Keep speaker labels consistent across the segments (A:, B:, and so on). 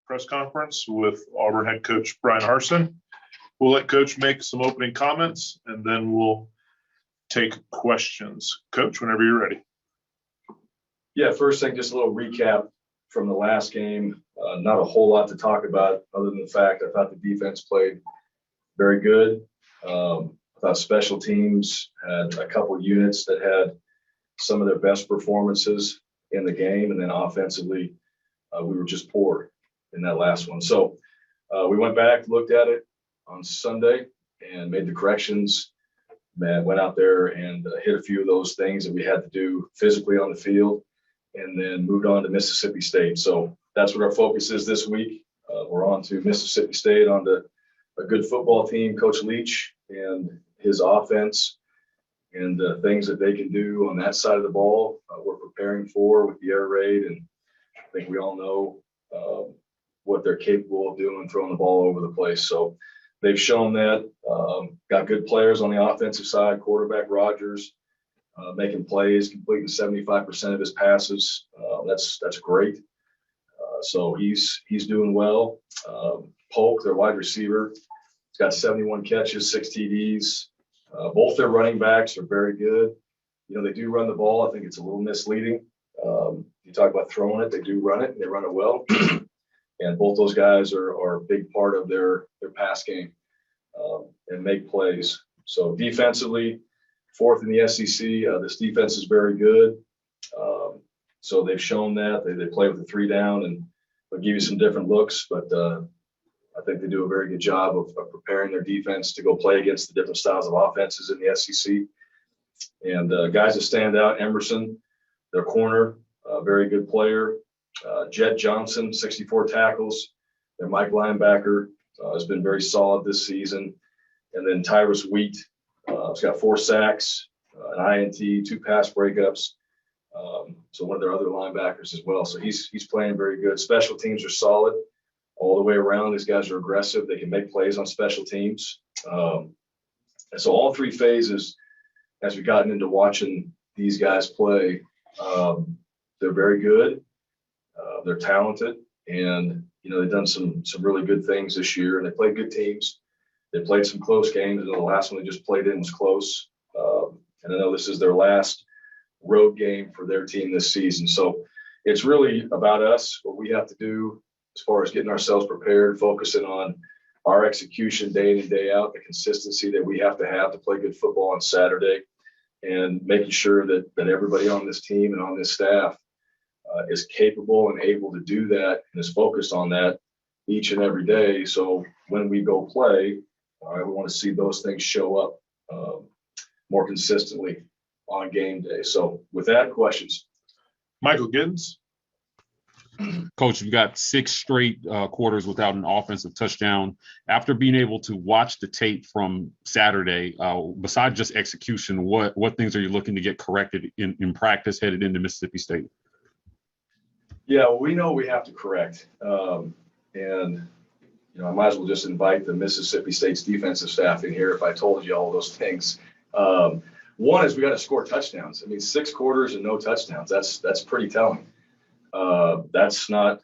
A: press conference with Auburn head coach Bryan Harsin. We'll let Coach make some opening comments, and then we'll take questions. Coach, whenever you're ready.
B: Yeah, first thing, just a little recap from the last game. Not a whole lot to talk about other than the fact I thought the defense played very good. I thought special teams had a couple units that had some of their best performances in the game, and then offensively, we were just poor in that last one. So we went back, looked at it on Sunday, and made the corrections. Went out there and hit a few of those things that we had to do physically on the field, and then moved on to Mississippi State. So that's what our focus is this week. We're on to Mississippi State, on to a good football team, Coach Leach and his offense, and things that they can do on that side of the ball. We're preparing for with the air raid, and I think we all know what they're capable of doing, throwing the ball over the place. So they've shown that. Got good players on the offensive side. Quarterback Rogers making plays, completing 75% of his passes. That's great. So he's doing well. Polk, their wide receiver, he's got 71 catches, 6 TDs. Both their running backs are very good. You know, they do run the ball. I think it's a little misleading. You talk about throwing it, they do run it, and they run it well. And both those guys are a big part of their pass game and make plays. So defensively, fourth in the SEC. This defense is very good. So they've shown that. They play with the 3 down, and they'll give you some different looks, but I think they do a very good job of preparing their defense to go play against the different styles of offenses in the SEC. And guys that stand out, Emerson, their corner, a very good player. Jet Johnson, 64 tackles. Their Mike linebacker has been very solid this season. And then Tyrus Wheat, he's got 4 sacks, an INT, 2 pass breakups. So one of their other linebackers as well. So he's playing very good. Special teams are solid all the way around. These guys are aggressive. They can make plays on special teams. And so all 3 phases, as we've gotten into watching these guys play, they're very good. They're talented, and you know, they've done some really good things this year, and they played good teams. They played some close games, and the last one they just played in was close. And I know this is their last road game for their team this season. So it's really about us, what we have to do as far as getting ourselves prepared, focusing on our execution day in and day out, the consistency that we have to play good football on Saturday, and making sure that everybody on this team and on this staff is capable and able to do that and is focused on that each and every day. So when we go play, we want to see those things show up more consistently on game day. So with that, questions?
A: Michael Giddens.
C: Coach, you've got 6 straight quarters without an offensive touchdown. After being able to watch the tape from Saturday, besides just execution, what things are you looking to get corrected in practice headed into Mississippi State?
B: Yeah, well, we know we have to correct. And, you know, I might as well just invite the Mississippi State's defensive staff in here if I told you all those things. One is we got to score touchdowns. I mean, 6 quarters and no touchdowns. That's pretty telling. That's not,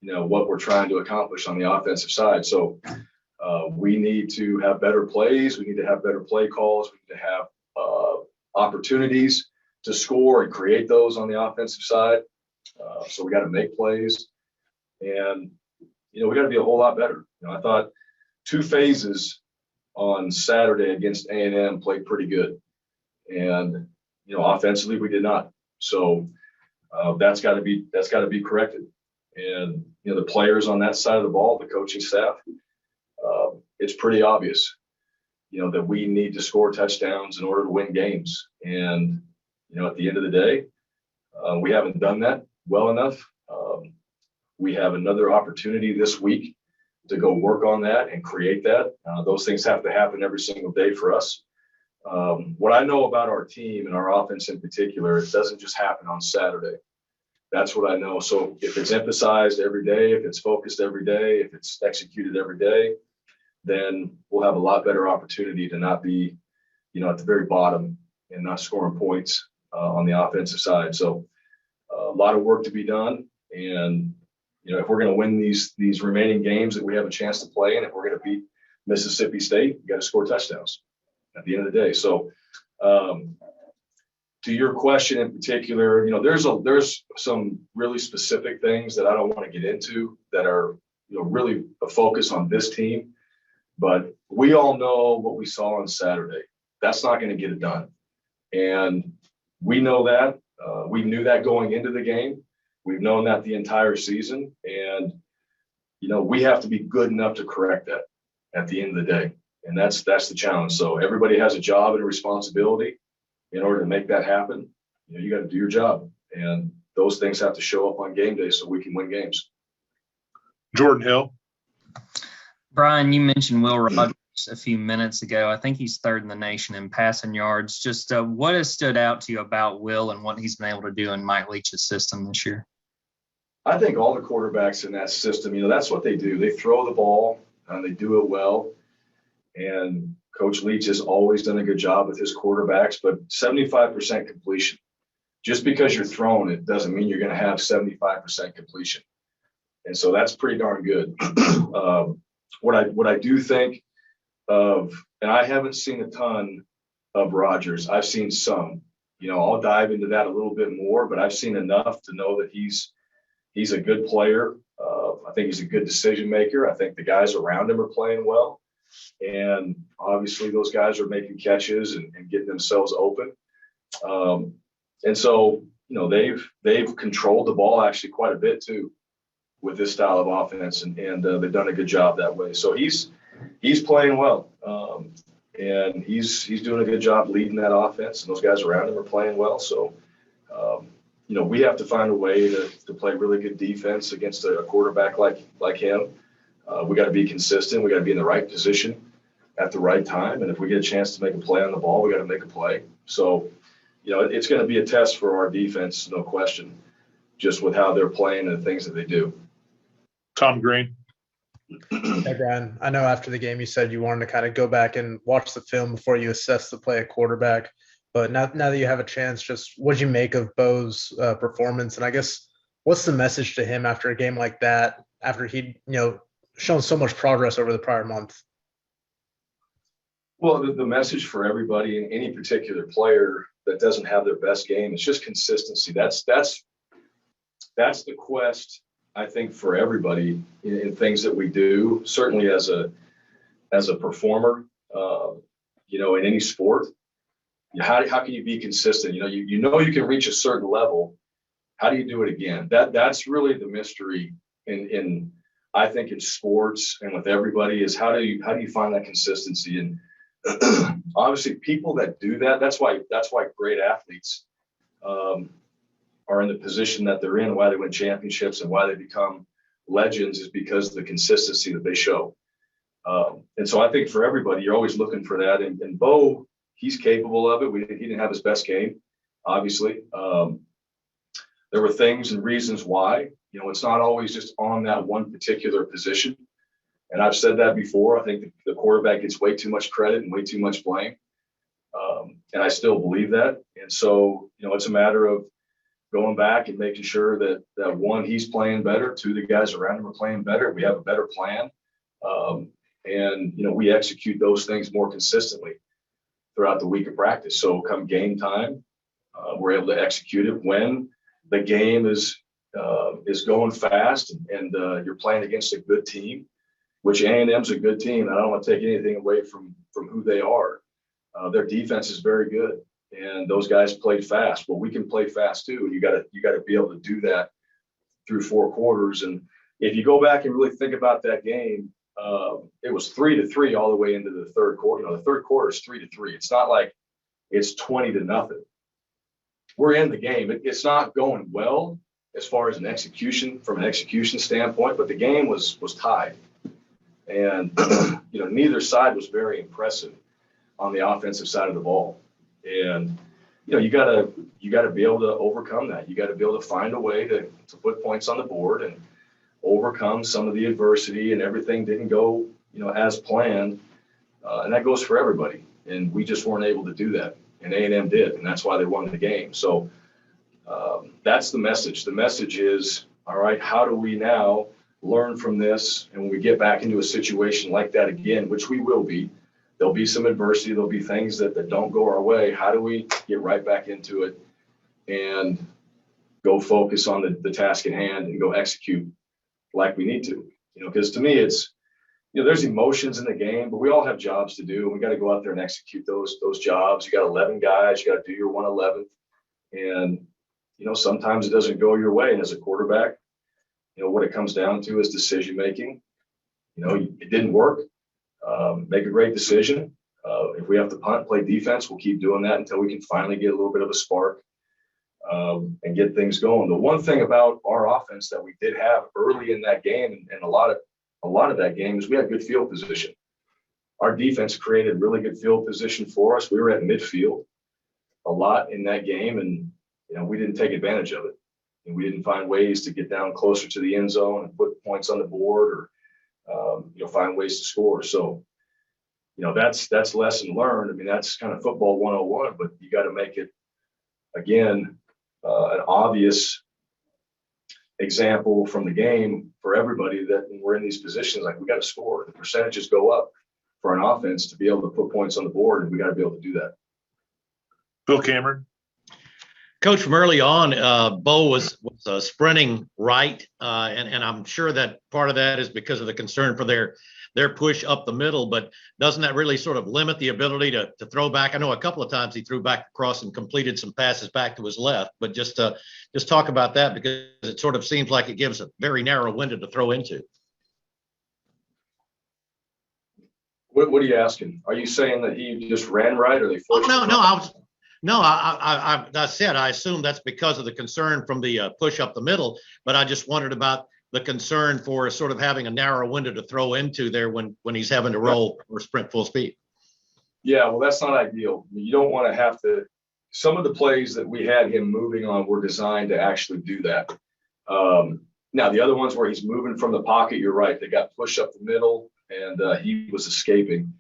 B: you know, what we're trying to accomplish on the offensive side. So we need to have better plays. We need to have better play calls. We need to have opportunities to score and create those on the offensive side. So we got to make plays, and you know, we got to be a whole lot better. You know, I thought 2 phases on Saturday against A&M played pretty good, and you know, offensively we did not. So that's got to be corrected. And you know, the players on that side of the ball, the coaching staff, it's pretty obvious, you know, that we need to score touchdowns in order to win games. And you know, at the end of the day, we haven't done that well enough. We have another opportunity this week to go work on that and create that. Those things have to happen every single day for us. What I know about our team and our offense in particular, it doesn't just happen on Saturday. That's what I know. So if it's emphasized every day, if it's focused every day, if it's executed every day, then we'll have a lot better opportunity to not be, you know, at the very bottom and not scoring points on the offensive side. So a lot of work to be done. And, if we're going to win these remaining games that we have a chance to play in, if we're going to beat Mississippi State, we got to score touchdowns at the end of the day. So, to your question in particular, there's some really specific things that I don't want to get into that are, really a focus on this team. But we all know what we saw on Saturday. That's not going to get it done. And we know that. We knew that going into the game. We've known that the entire season. And, we have to be good enough to correct that at the end of the day. And that's the challenge. So everybody has a job and a responsibility. In order to make that happen, you got to do your job. And those things have to show up on game day so we can win games.
A: Jordan Hill.
D: Bryan, you mentioned Will Rogers a few minutes ago. I think he's third in the nation in passing yards. Just what has stood out to you about Will and what he's been able to do in Mike Leach's system this year?
B: I think all the quarterbacks in that system, that's what they do. They throw the ball and they do it well. And Coach Leach has always done a good job with his quarterbacks, but 75% completion. Just because you're throwing it doesn't mean you're going to have 75% completion. And so that's pretty darn good. What I do think of, and I haven't seen a ton of Rodgers. I've seen some. I'll dive into that a little bit more, but I've seen enough to know that he's a good player. I think he's a good decision maker. I think the guys around him are playing well. And obviously those guys are making catches and getting themselves open. And so, they've controlled the ball actually quite a bit too with this style of offense. And they've done a good job that way. So he's playing well. And he's doing a good job leading that offense, and those guys around him are playing well. So, we have to find a way to play really good defense against a quarterback like him. We got to be consistent. We got to be in the right position at the right time. And if we get a chance to make a play on the ball, we got to make a play. So, it's going to be a test for our defense, no question, just with how they're playing and the things that they do.
A: Tom Green.
E: Hey, Bryan, I know after the game you said you wanted to kind of go back and watch the film before you assess the play of quarterback. But now that you have a chance, just what'd you make of Bo's performance? And I guess what's the message to him after a game like that, after he'd, shown so much progress over the prior month?
B: Well, the message for everybody and any particular player that doesn't have their best game is just consistency. That's the quest, I think, for everybody in things that we do. Certainly as a performer, in any sport, how can you be consistent? You can reach a certain level. How do you do it again? That's really the mystery in I think in sports and with everybody is how do you find that consistency? And obviously people that do that, that's why great athletes are in the position that they're in, why they win championships and why they become legends is because of the consistency that they show. And so I think for everybody, you're always looking for that. And Bo, he's capable of it. He didn't have his best game, obviously. There were things and reasons why. It's not always just on that one particular position. And I've said that before. I think the quarterback gets way too much credit and way too much blame. And I still believe that. And so, it's a matter of going back and making sure that one, he's playing better. Two, the guys around him are playing better. We have a better plan. And we execute those things more consistently throughout the week of practice. So come game time, we're able to execute it when the game is going fast and you're playing against a good team, which A&M's a good team. I don't want to take anything away from who they are. Their defense is very good, and those guys played fast. Well, we can play fast too, and you got to be able to do that through 4 quarters. And if you go back and really think about that game, it was 3-3 all the way into the third quarter. The third quarter is 3-3. It's not like it's 20-0. We're in the game. It's not going well as far as from an execution standpoint, but the game was tied. And, neither side was very impressive on the offensive side of the ball. And, you gotta be able to overcome that. You got to be able to find a way to put points on the board and overcome some of the adversity, and everything didn't go, as planned. And that goes for everybody. And we just weren't able to do that. And A&M did, and that's why they won the game. So that's the message. The message is All right, how do we now learn from this? And when we get back into a situation like that again, which we will be, there'll be some adversity, there'll be things that don't go our way. How do we get right back into it and go focus on the task at hand and go execute like we need to? Because to me, it's, there's emotions in the game, but we all have jobs to do. And we got to go out there and execute those jobs. You got 11 guys, you got to do your 111th. And, sometimes it doesn't go your way. And as a quarterback, what it comes down to is decision making. It didn't work. Make a great decision. If we have to punt, play defense, we'll keep doing that until we can finally get a little bit of a spark and get things going. The one thing about our offense that we did have early in that game, and a lot of that game, is we had good field position. Our defense created really good field position for us. We were at midfield a lot in that game, and we didn't take advantage of it. And we didn't find ways to get down closer to the end zone and put points on the board, or find ways to score. So, that's lesson learned. I mean, that's kind of football 101, but you got to make it, again, an obvious example from the game for everybody that when we're in these positions, like, we got to score. The percentages go up for an offense to be able to put points on the board, and we got to be able to do that.
A: Bill Cameron.
F: Coach, from early on, Bo was sprinting right, and I'm sure that part of that is because of the concern for their push up the middle. But doesn't that really sort of limit the ability to throw back? I know a couple of times he threw back across and completed some passes back to his left, but just talk about that, because it sort of seems like it gives a very narrow window to throw into.
B: What are you asking? Are you saying that he just ran right, or they forced him?
F: I said I assume that's because of the concern from the push up the middle, but I just wondered about the concern for sort of having a narrow window to throw into there when he's having to roll or sprint full speed.
B: Yeah, well, that's not ideal. You don't want to have to. Some of the plays that we had him moving on were designed to actually do that. Now, the other ones where he's moving from the pocket, you're right. They got pushed up the middle, and he was escaping.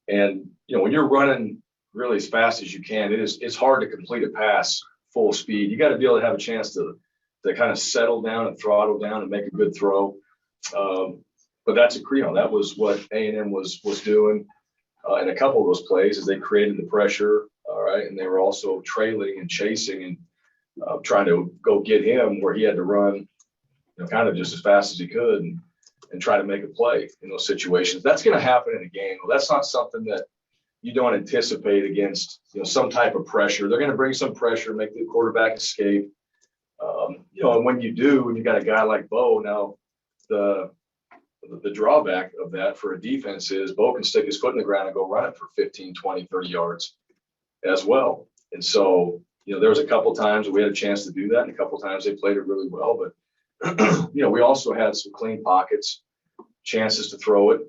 B: And, when you're running really as fast as you can, it's hard to complete a pass full speed. You got to be able to have a chance to kind of settle down and throttle down and make a good throw. But that's that was what A&M was doing in a couple of those plays, is they created the pressure, all right, and they were also trailing and chasing and trying to go get him where he had to run, kind of just as fast as he could and try to make a play in those situations. That's going to happen in a game. Well, that's not something that you don't anticipate against, some type of pressure. They're going to bring some pressure, make the quarterback escape. And when you do, when you got a guy like Bo, now the drawback of that for a defense is Bo can stick his foot in the ground and go run it for 15, 20, 30 yards as well. And so, there was a couple times we had a chance to do that, and a couple times they played it really well. But, we also had some clean pockets, chances to throw it.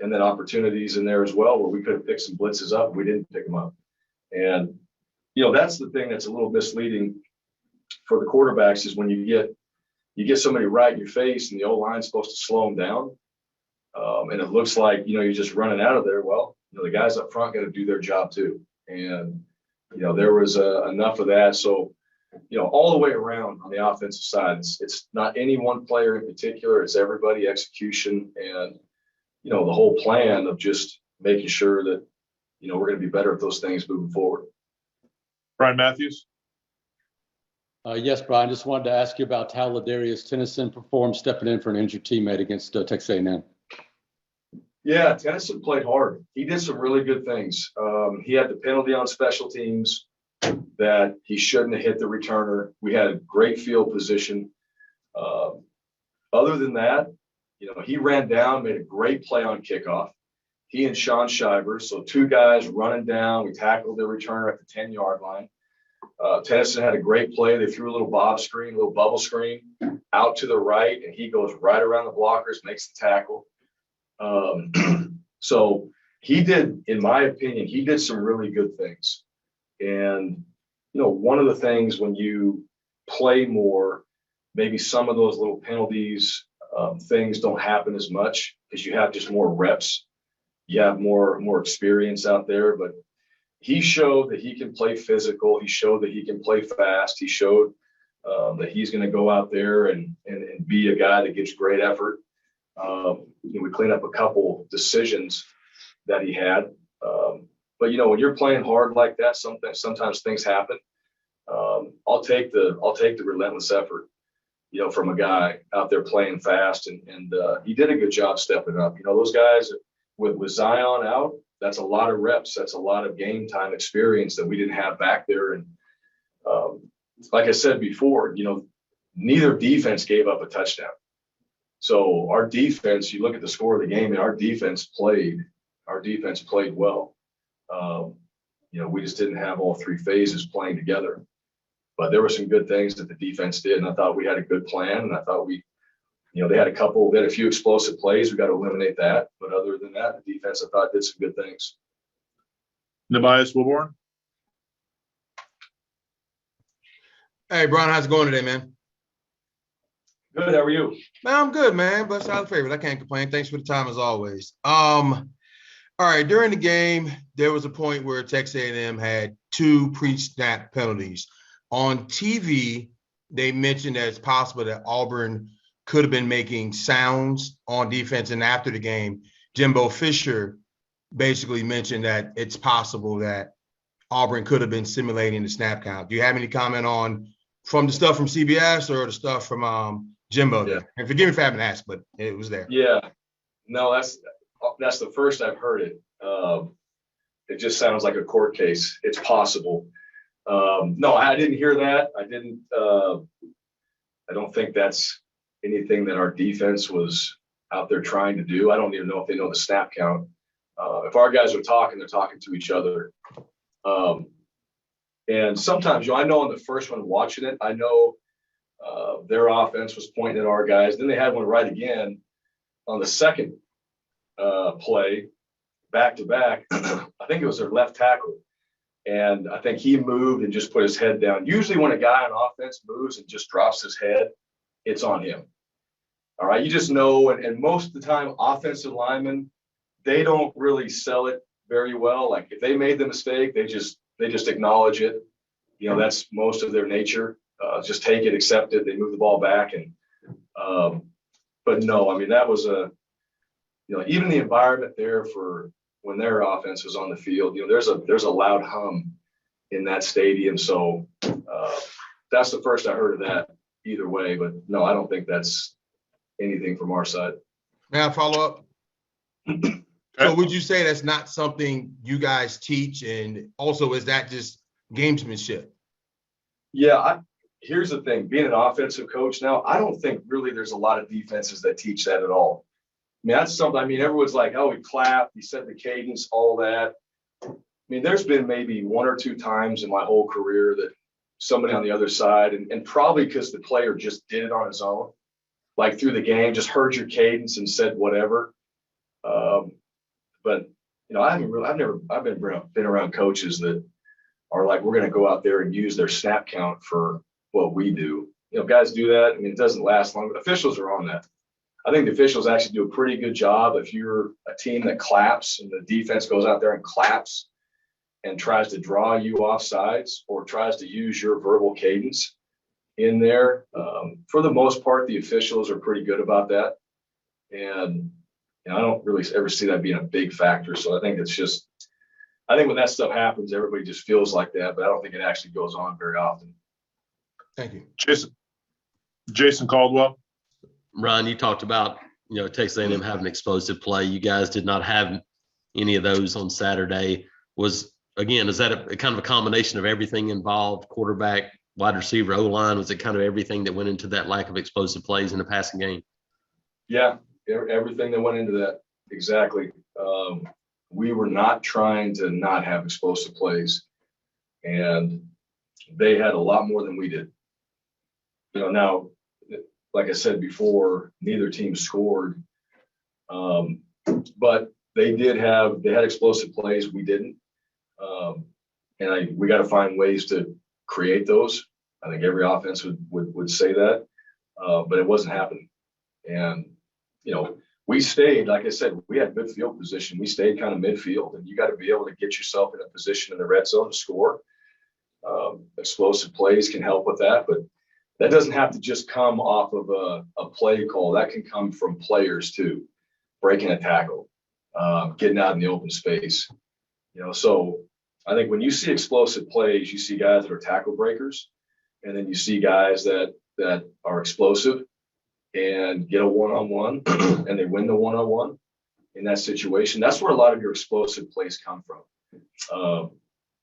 B: And then opportunities in there as well where we could have picked some blitzes up. We didn't pick them up. And, that's the thing that's a little misleading for the quarterbacks, is when you get somebody right in your face and the O-line's supposed to slow them down. And it looks like, you're just running out of there. Well, the guys up front got to do their job too. And, there was enough of that. So, all the way around on the offensive side, it's not any one player in particular. It's everybody, execution, and, the whole plan of just making sure that, we're going to be better at those things moving forward.
A: Brian Matthews.
G: Yes, Brian, just wanted to ask you about how Ladarius Tennyson performed stepping in for an injured teammate against Texas A&M.
B: Yeah, Tennyson played hard. He did some really good things. He had the penalty on special teams that he shouldn't have hit the returner. We had great field position. Other than that, he ran down, made a great play on kickoff. He and Sean Shivers, so two guys running down. We tackled the returner at the 10-yard line. Tennyson had a great play. They threw a little bubble screen out to the right, and he goes right around the blockers, makes the tackle. So he did, in my opinion, he did some really good things. And, one of the things when you play more, maybe some of those little penalties, things don't happen as much because you have just more reps. You have more experience out there, but he showed that he can play physical. He showed that he can play fast. He showed that he's going to go out there and be a guy that gives great effort. We cleaned up a couple decisions that he had. But when you're playing hard like that, sometimes things happen. I'll take the relentless effort, from a guy out there playing fast, and he did a good job stepping up. Those guys with Zion out, that's a lot of reps. That's a lot of game time experience that we didn't have back there. And like I said before, neither defense gave up a touchdown. So our defense, you look at the score of the game, and our defense played well. We just didn't have all three phases playing together. But there were some good things that the defense did, and I thought we had a good plan. And I thought they had a few explosive plays. We got to eliminate that. But other than that, the defense, I thought, did some good things.
A: Nebias Wilborn.
H: Hey, Brian, how's it going today, man?
B: Good. How are you?
H: Man, I'm good, man. Blessed out of favor. I can't complain. Thanks for the time as always. All right. During the game, there was a point where Texas A&M had 2 pre-snap penalties. On TV, they mentioned that it's possible that Auburn could have been making sounds on defense. And after the game, Jimbo Fisher basically mentioned that it's possible that Auburn could have been simulating the snap count. Do you have any comment on from the stuff from CBS or the stuff from Jimbo?
B: Yeah.
H: And forgive me if I haven't asked, but it was there.
B: Yeah. No, that's the first I've heard it. It just sounds like a court case. It's possible. No, I didn't hear that. I don't think that's anything that our defense was out there trying to do. I don't even know if they know the snap count. If our guys are talking, they're talking to each other. And sometimes, I know on the first one watching it, I know their offense was pointing at our guys. Then they had one right again on the second play, back to back. I think it was their left tackle. And I think he moved and just put his head down. Usually when a guy on offense moves and just drops his head, it's on him. All right. You just know. And most of the time, offensive linemen, they don't really sell it very well. Like if they made the mistake, they just acknowledge it. That's most of their nature. Just take it, accept it. They move the ball back. But no, I mean, that was even the environment there for when their offense was on the field, there's a loud hum in that stadium. So that's the first I heard of that either way. But no, I don't think that's anything from our side.
H: May I follow up? So would you say that's not something you guys teach? And also, is that just gamesmanship?
B: Yeah, here's the thing. Being an offensive coach now, I don't think really there's a lot of defenses that teach that at all. I mean, that's something, everyone's like, oh, he clapped, he set the cadence, all that. I mean, there's been maybe 1 or 2 times in my whole career that somebody on the other side, and probably because the player just did it on his own, like through the game, just heard your cadence and said whatever. But I've been around coaches that are like, we're going to go out there and use their snap count for what we do. Guys do that. I mean, it doesn't last long. Officials are on that. I think the officials actually do a pretty good job. If you're a team that claps and the defense goes out there and claps and tries to draw you off sides or tries to use your verbal cadence in there, for the most part, the officials are pretty good about that. And I don't really ever see that being a big factor. So I think when that stuff happens, everybody just feels like that, but I don't think it actually goes on very often.
H: Thank you.
A: Jason Caldwell.
I: Ryan, you talked about, Texas A&M having explosive play. You guys did not have any of those on Saturday. Is that a kind of a combination of everything involved, quarterback, wide receiver, O-line? Was it kind of everything that went into that lack of explosive plays in the passing game?
B: Yeah, everything that went into that. Exactly. We were not trying to not have explosive plays, and they had a lot more than we did. Now, like I said before, neither team scored, but they had explosive plays. We didn't, and we got to find ways to create those. I think every offense would say that, but it wasn't happening. And we stayed, like I said, we had good field position. We stayed kind of midfield, and you got to be able to get yourself in a position in the red zone to score. Explosive plays can help with that, but that doesn't have to just come off of a play call. That can come from players too, breaking a tackle, getting out in the open space. So I think when you see explosive plays, you see guys that are tackle breakers, and then you see guys that are explosive and get a one-on-one and they win the one-on-one in that situation. That's where a lot of your explosive plays come from.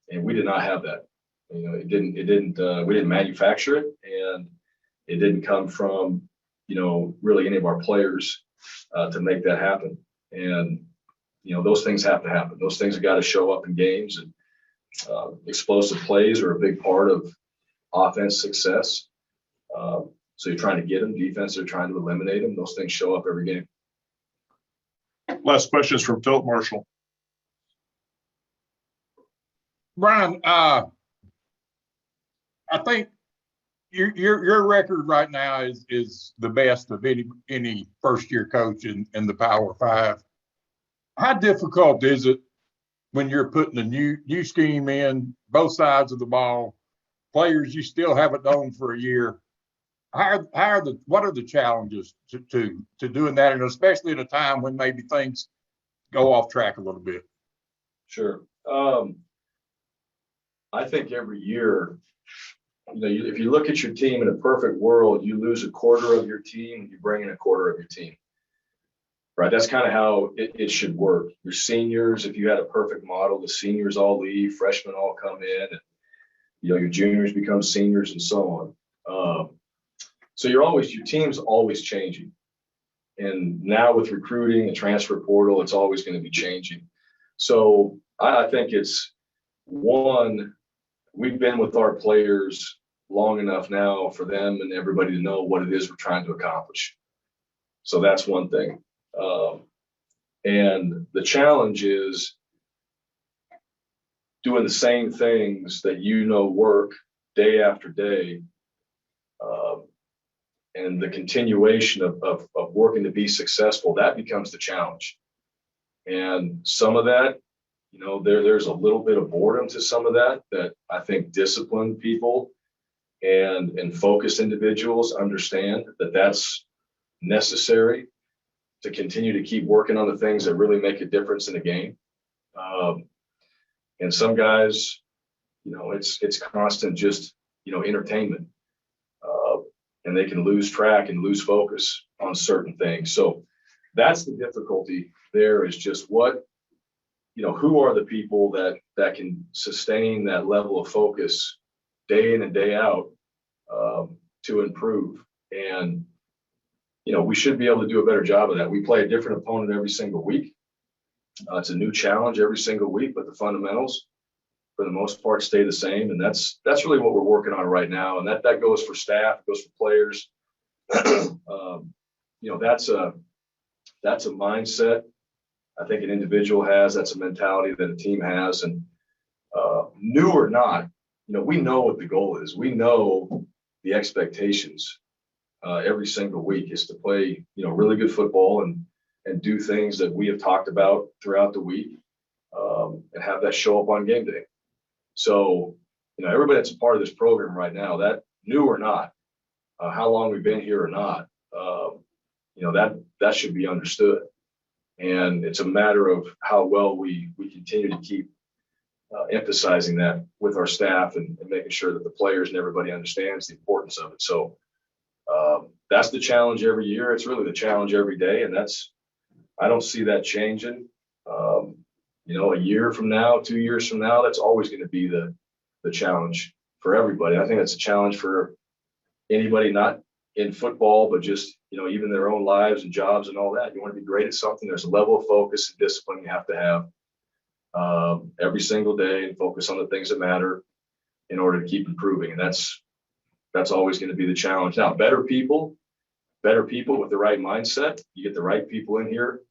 B: And we did not have that. We didn't manufacture it, and it didn't come from, really any of our players to make that happen. And, those things have to happen. Those things have got to show up in games, and explosive plays are a big part of offense success. So you're trying to get them, defense, they're trying to eliminate them. Those things show up every game.
A: Last question is from Philip Marshall.
J: Bryan, I think your record right now is the best of any first year coach in the Power Five. How difficult is it when you're putting a new scheme in, both sides of the ball, players you still haven't known for a year? What are the challenges to doing that, and especially at a time when maybe things go off track a little bit?
B: Sure. I think every year, if you look at your team in a perfect world, you lose a quarter of your team, you bring in a quarter of your team. Right? That's kind of how it should work. Your seniors, if you had a perfect model, the seniors all leave, freshmen all come in, and your juniors become seniors, and so on. So your team's always changing. And now with recruiting and transfer portal, it's always going to be changing. So I think it's one, we've been with our players long enough now for them and everybody to know what it is we're trying to accomplish. So that's one thing. And the challenge is doing the same things that work day after day, and the continuation of working to be successful. That becomes the challenge. And some of that, there's a little bit of boredom to some of that I think disciplined people and focused individuals understand that that's necessary to continue to keep working on the things that really make a difference in a game. And some guys, it's constant just, entertainment. And they can lose track and lose focus on certain things. So that's the difficulty there, is just who are the people that can sustain that level of focus day in and day out to improve. And, we should be able to do a better job of that. We play a different opponent every single week. It's a new challenge every single week, but the fundamentals, for the most part, stay the same. And that's really what we're working on right now. And that goes for staff, it goes for players. That's a mindset I think an individual has. That's a mentality that a team has. And new or not, we know what the goal is. We know the expectations every single week is to play, really good football and do things that we have talked about throughout the week, and have that show up on game day. So, everybody that's a part of this program right now, that new or not, how long we've been here or not, that should be understood. And it's a matter of how well we continue to keep emphasizing that with our staff and making sure that the players and everybody understands the importance of it. So that's the challenge every year. It's really the challenge every day. And I don't see that changing. A year from now, 2 years from now, that's always going to be the challenge for everybody. I think that's a challenge for anybody, not in football, but just, even their own lives and jobs and all that. You want to be great at something. There's a level of focus and discipline you have to have every single day, and focus on the things that matter in order to keep improving. And that's always going to be the challenge. Now, better people with the right mindset, you get the right people in here,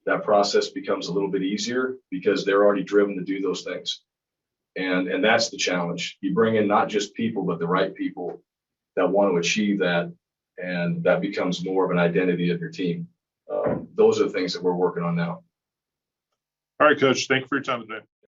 B: that process becomes a little bit easier because they're already driven to do those things. And that's the challenge. You bring in not just people, but the right people that want to achieve that. And that becomes more of an identity of your team. Those are the things that we're working on now.
A: All right, Coach. Thank you for your time today.